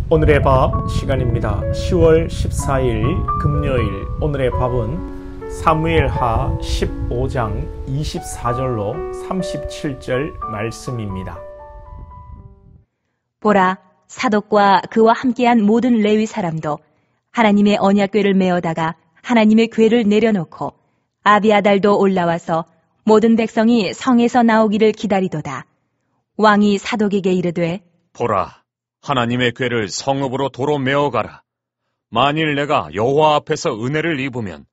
오늘의 밥 시간입니다. 10월 14일 금요일 오늘의 밥은 사무엘하 15장 24절로 37절 말씀입니다. 보라, 사독과 그와 함께한 모든 레위 사람도 하나님의 언약궤를 메어다가 하나님의 궤를 내려놓고 아비아달도 올라와서 모든 백성이 성에서 나오기를 기다리도다. 왕이 사독에게 이르되, 보라, 하나님의 궤를 성읍으로 도로 메어가라. 만일 내가 여호와 앞에서 은혜를 입으면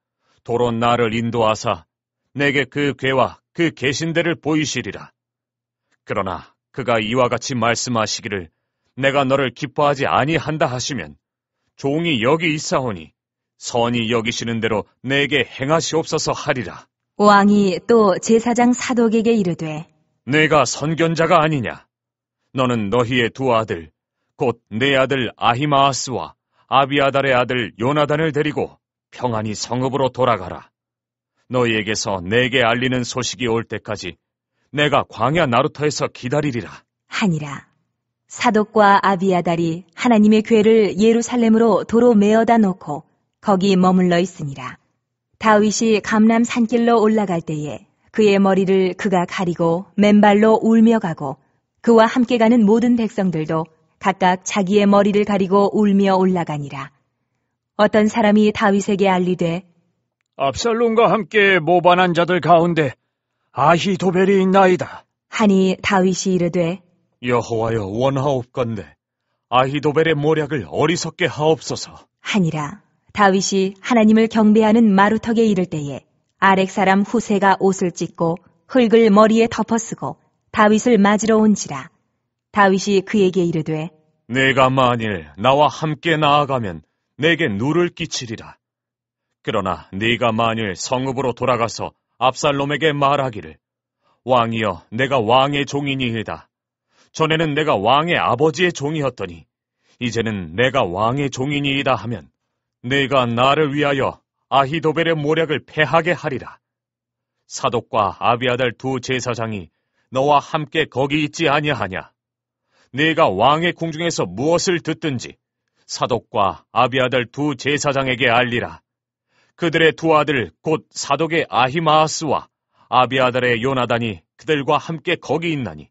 도로 나를 인도하사 내게 그 궤와 그 계신 데를 보이시리라. 그러나 그가 이와 같이 말씀하시기를 내가 너를 기뻐하지 아니한다 하시면 종이 여기 있사오니 선히 여기시는 대로 내게 행하시옵소서 하리라. 왕이 또 제사장 사독에게 이르되, 내가 선견자가 아니냐? 너는 너희의 두 아들 곧 내 아들 아히마아스와 아비아달의 아들 요나단을 데리고 평안히 성읍으로 돌아가라. 너희에게서 내게 알리는 소식이 올 때까지 내가 광야 나루터에서 기다리리라 하니라. 사독과 아비아달이 하나님의 궤를 예루살렘으로 도로 메어다 놓고 거기 머물러 있으니라. 다윗이 감람 산길로 올라갈 때에 그의 머리를 그가 가리고 맨발로 울며 가고 그와 함께 가는 모든 백성들도 각각 자기의 머리를 가리고 울며 올라가니라. 어떤 사람이 다윗에게 알리되, 압살롬과 함께 모반한 자들 가운데 아히도벨이 있나이다 하니 다윗이 이르되, 여호와여 원하옵건대 아히도벨의 모략을 어리석게 하옵소서 하니라. 다윗이 하나님을 경배하는 마루턱에 이를 때에 아렉 사람 후세가 옷을 찢고 흙을 머리에 덮어쓰고 다윗을 맞으러 온지라. 다윗이 그에게 이르되, 내가 만일 나와 함께 나아가면 내게 누를 끼치리라. 그러나 네가 만일 성읍으로 돌아가서 압살롬에게 말하기를 왕이여 내가 왕의 종이니이다. 전에는 내가 왕의 아버지의 종이었더니 이제는 내가 왕의 종이니이다 하면 네가 나를 위하여 아히도벨의 모략을 패하게 하리라. 사독과 아비아달 두 제사장이 너와 함께 거기 있지 아니하냐? 네가 왕의 궁중에서 무엇을 듣든지 사독과 아비아달 두 제사장에게 알리라. 그들의 두 아들 곧 사독의 아히마아스와 아비아달의 요나단이 그들과 함께 거기 있나니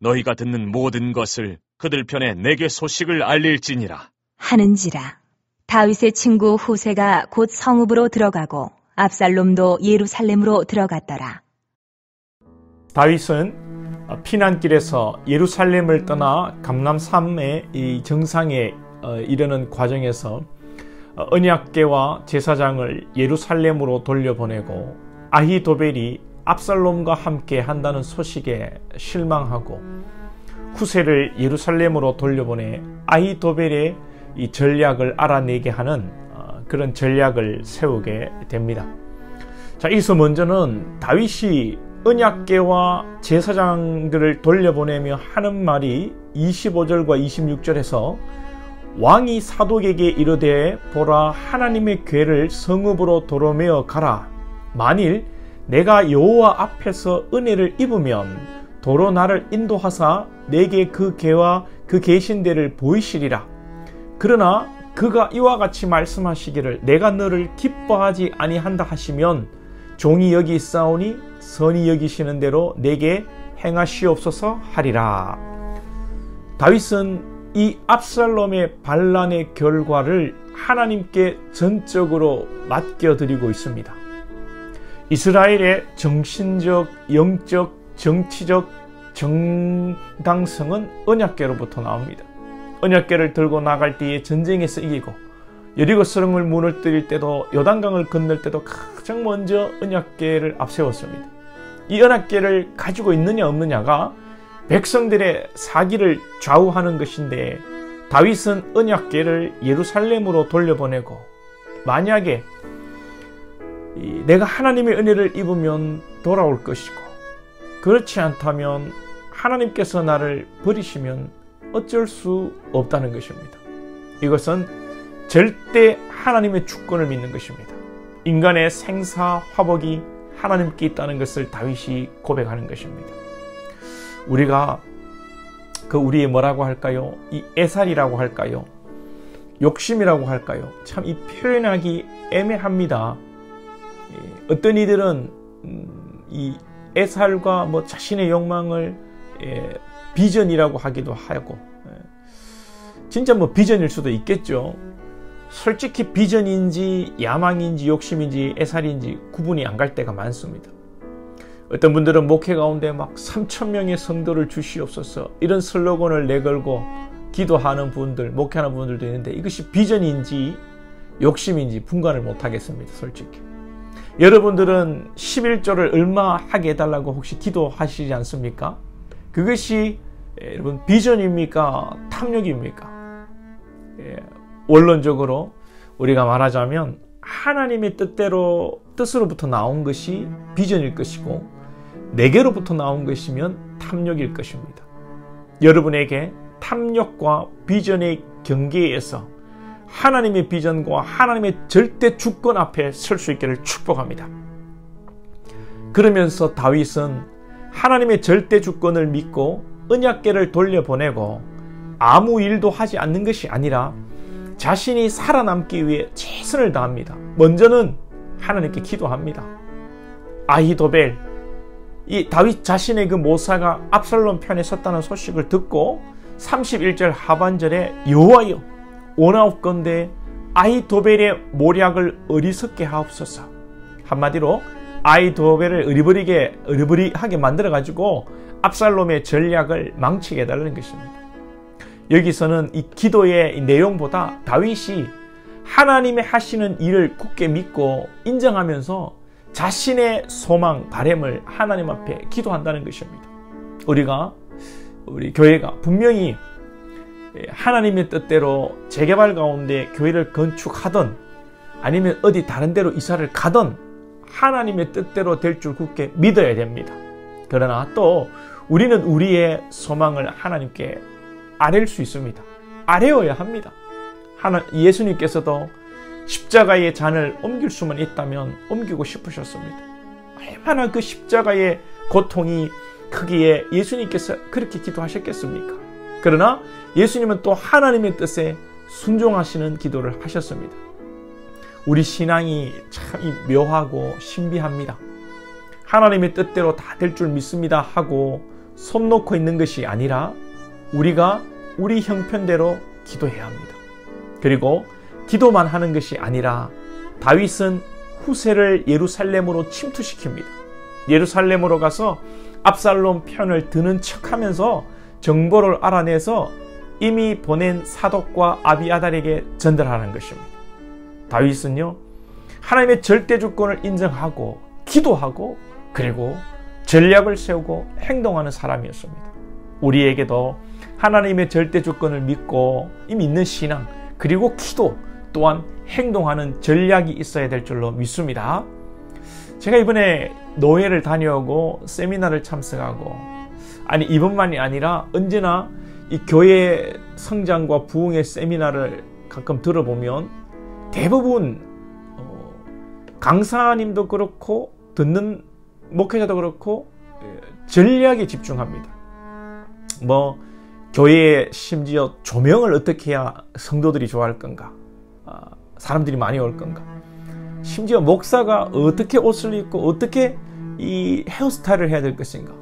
너희가 듣는 모든 것을 그들 편에 내게 소식을 알릴지니라 하는지라. 다윗의 친구 후세가 곧 성읍으로 들어가고 압살롬도 예루살렘으로 들어갔더라. 다윗은 피난길에서 예루살렘을 떠나 감람산의 이 정상에 이르는 과정에서 언약궤와 제사장을 예루살렘으로 돌려보내고 아히도벨이 압살롬과 함께 한다는 소식에 실망하고 후세를 예루살렘으로 돌려보내 아히도벨의 이 전략을 알아내게 하는 그런 전략을 세우게 됩니다. 자, 여기서 먼저는 다윗이 언약궤와 제사장들을 돌려보내며 하는 말이 25절과 26절에서 왕이 사독에게 이르되 보라 하나님의 궤를 성읍으로 도로 메어 가라. 만일 내가 여호와 앞에서 은혜를 입으면 도로 나를 인도하사 내게 그 궤와 그 계신 데를 보이시리라. 그러나 그가 이와 같이 말씀하시기를 내가 너를 기뻐하지 아니한다 하시면 종이 여기 있사오니 선히 여기시는 대로 내게 행하시옵소서 하리라. 다윗은 이 압살롬의 반란의 결과를 하나님께 전적으로 맡겨드리고 있습니다. 이스라엘의 정신적, 영적, 정치적 정당성은 언약궤로부터 나옵니다. 언약궤를 들고 나갈 때에 전쟁에서 이기고 여리고성을 무너뜨릴 때도 요단강을 건널 때도 가장 먼저 언약궤를 앞세웠습니다. 이 언약궤를 가지고 있느냐 없느냐가 백성들의 사기를 좌우하는 것인데 다윗은 언약궤를 예루살렘으로 돌려보내고 만약에 내가 하나님의 은혜를 입으면 돌아올 것이고 그렇지 않다면 하나님께서 나를 버리시면 어쩔 수 없다는 것입니다. 이것은 절대 하나님의 주권을 믿는 것입니다. 인간의 생사화복이 하나님께 있다는 것을 다윗이 고백하는 것입니다. 우리가 그 우리의 뭐라고 할까요? 이 애살이라고 할까요? 욕심이라고 할까요? 참 이 표현하기 애매합니다. 어떤 이들은 이 애살과 뭐 자신의 욕망을 비전이라고 하기도 하고, 진짜 뭐 비전일 수도 있겠죠. 솔직히 비전인지 야망인지 욕심인지 애살인지 구분이 안 갈 때가 많습니다. 어떤 분들은 목회 가운데 막 3,000명의 성도를 주시옵소서 이런 슬로건을 내걸고 기도하는 분들, 목회하는 분들도 있는데 이것이 비전인지 욕심인지 분간을 못 하겠습니다. 솔직히. 여러분들은 11조를 얼마 하게 해달라고 혹시 기도하시지 않습니까? 그것이 여러분 비전입니까? 탐욕입니까? 원론적으로 우리가 말하자면 하나님의 뜻으로부터 나온 것이 비전일 것이고 내게로부터 나온 것이면 탐욕일 것입니다. 여러분에게 탐욕과 비전의 경계에서 하나님의 비전과 하나님의 절대 주권 앞에 설 수 있기를 축복합니다. 그러면서 다윗은 하나님의 절대 주권을 믿고 언약궤를 돌려보내고 아무 일도 하지 않는 것이 아니라 자신이 살아남기 위해 최선을 다합니다. 먼저는 하나님께 기도합니다. 아히도벨, 이 다윗 자신의 그 모사가 압살롬 편에 섰다는 소식을 듣고 31절 하반절에 여호와여 원하옵건대 아히도벨의 모략을 어리석게 하옵소서. 한마디로 아히도벨을 어리버리하게 만들어가지고 압살롬의 전략을 망치게 해달라는 것입니다. 여기서는 이 기도의 내용보다 다윗이 하나님의 하시는 일을 굳게 믿고 인정하면서 자신의 소망, 바람을 하나님 앞에 기도한다는 것입니다. 우리 교회가 분명히 하나님의 뜻대로 재개발 가운데 교회를 건축하던 아니면 어디 다른 데로 이사를 가던 하나님의 뜻대로 될 줄 굳게 믿어야 됩니다. 그러나 또 우리는 우리의 소망을 하나님께 아뢰일 수 있습니다. 아뢰어야 합니다. 예수님께서도 십자가의 잔을 옮길 수만 있다면 옮기고 싶으셨습니다. 얼마나 그 십자가의 고통이 크기에 예수님께서 그렇게 기도하셨겠습니까? 그러나 예수님은 또 하나님의 뜻에 순종하시는 기도를 하셨습니다. 우리 신앙이 참 묘하고 신비합니다. 하나님의 뜻대로 다 될 줄 믿습니다 하고 손 놓고 있는 것이 아니라 우리가 우리 형편대로 기도해야 합니다. 그리고 기도만 하는 것이 아니라 다윗은 후세를 예루살렘으로 침투시킵니다. 예루살렘으로 가서 압살롬 편을 드는 척하면서 정보를 알아내서 이미 보낸 사독과 아비아달에게 전달하는 것입니다. 다윗은요, 하나님의 절대 주권을 인정하고 기도하고 그리고 전략을 세우고 행동하는 사람이었습니다. 우리에게도 하나님의 절대 주권을 믿고 이미 있는 신앙 그리고 기도 또한 행동하는 전략이 있어야 될 줄로 믿습니다. 제가 이번에 노회를 다녀오고 세미나를 참석하고 이번만이 아니라 언제나 이 교회 성장과 부흥의 세미나를 가끔 들어보면 대부분 강사님도 그렇고 듣는 목회자도 그렇고 전략에 집중합니다. 교회에 심지어 조명을 어떻게 해야 성도들이 좋아할 건가, 사람들이 많이 올 건가, 심지어 목사가 어떻게 옷을 입고 어떻게 이 헤어스타일을 해야 될 것인가,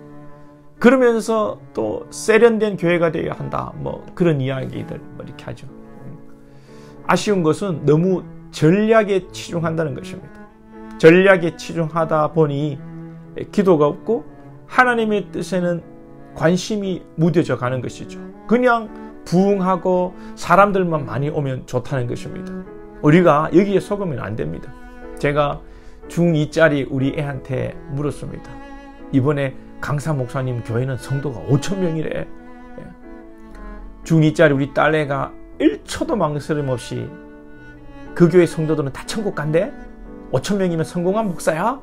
그러면서 또 세련된 교회가 되어야 한다, 그런 이야기들 이렇게 하죠. 아쉬운 것은 너무 전략에 치중한다는 것입니다. 전략에 치중하다 보니 기도가 없고 하나님의 뜻에는 관심이 무뎌져 가는 것이죠. 그냥 부흥하고 사람들만 많이 오면 좋다는 것입니다. 우리가 여기에 속으면 안 됩니다. 제가 중2짜리 우리 애한테 물었습니다. 이번에 강사 목사님 교회는 성도가 5,000명이래. 중2짜리 우리 딸애가 1초도 망설임 없이 그 교회 성도들은 다 천국 간대? 5,000명이면 성공한 목사야?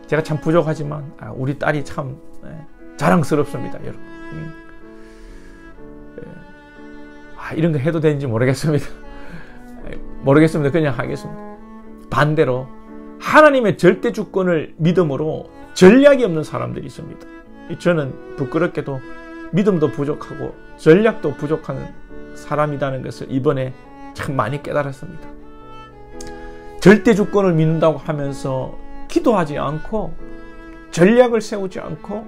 제가 참 부족하지만 우리 딸이 참 자랑스럽습니다, 여러분. 이런 거 해도 되는지 모르겠습니다. 그냥 하겠습니다. 반대로 하나님의 절대 주권을 믿음으로 전략이 없는 사람들이 있습니다. 저는 부끄럽게도 믿음도 부족하고 전략도 부족한 사람이라는 것을 이번에 참 많이 깨달았습니다. 절대 주권을 믿는다고 하면서 기도하지 않고 전략을 세우지 않고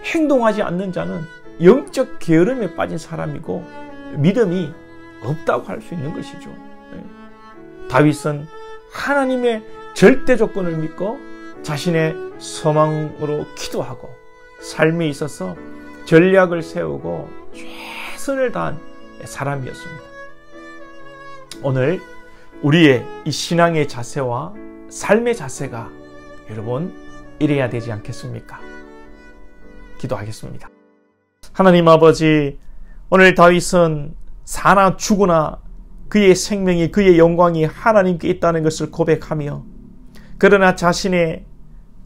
행동하지 않는 자는 영적 게으름에 빠진 사람이고 믿음이 없다고 할 수 있는 것이죠. 다윗은 하나님의 절대 조건을 믿고 자신의 소망으로 기도하고 삶에 있어서 전략을 세우고 최선을 다한 사람이었습니다. 오늘 우리의 이 신앙의 자세와 삶의 자세가 여러분 이래야 되지 않겠습니까? 기도하겠습니다. 하나님 아버지, 오늘 다윗은 사나 죽으나 그의 생명이 그의 영광이 하나님께 있다는 것을 고백하며 그러나 자신의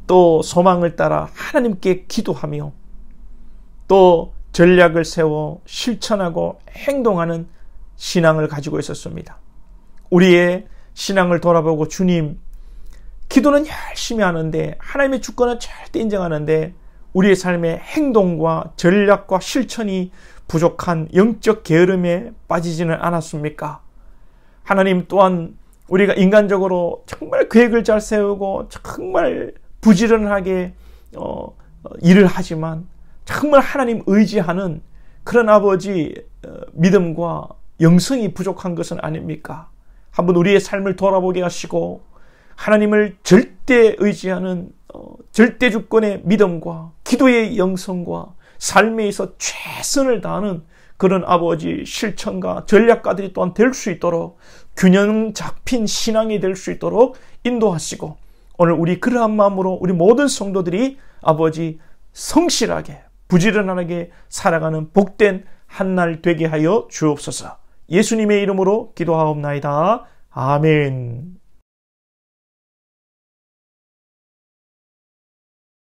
또 소망을 따라 하나님께 기도하며 또 전략을 세워 실천하고 행동하는 신앙을 가지고 있었습니다. 우리의 신앙을 돌아보고 주님, 기도는 열심히 하는데 하나님의 주권은 절대 인정하는데 우리의 삶의 행동과 전략과 실천이 부족한 영적 게으름에 빠지지는 않았습니까? 하나님 또한 우리가 인간적으로 정말 계획을 잘 세우고 정말 부지런하게 일을 하지만 정말 하나님 의지하는 그런 아버지 믿음과 영성이 부족한 것은 아닙니까? 한번 우리의 삶을 돌아보게 하시고 하나님을 절대 의지하는 절대 주권의 믿음과 기도의 영성과 삶에 있어 최선을 다하는 그런 아버지 실천가 전략가들이 또한 될 수 있도록 균형 잡힌 신앙이 될 수 있도록 인도하시고 오늘 우리 그러한 마음으로 우리 모든 성도들이 아버지 성실하게 부지런하게 살아가는 복된 한날 되게 하여 주옵소서. 예수님의 이름으로 기도하옵나이다. 아멘.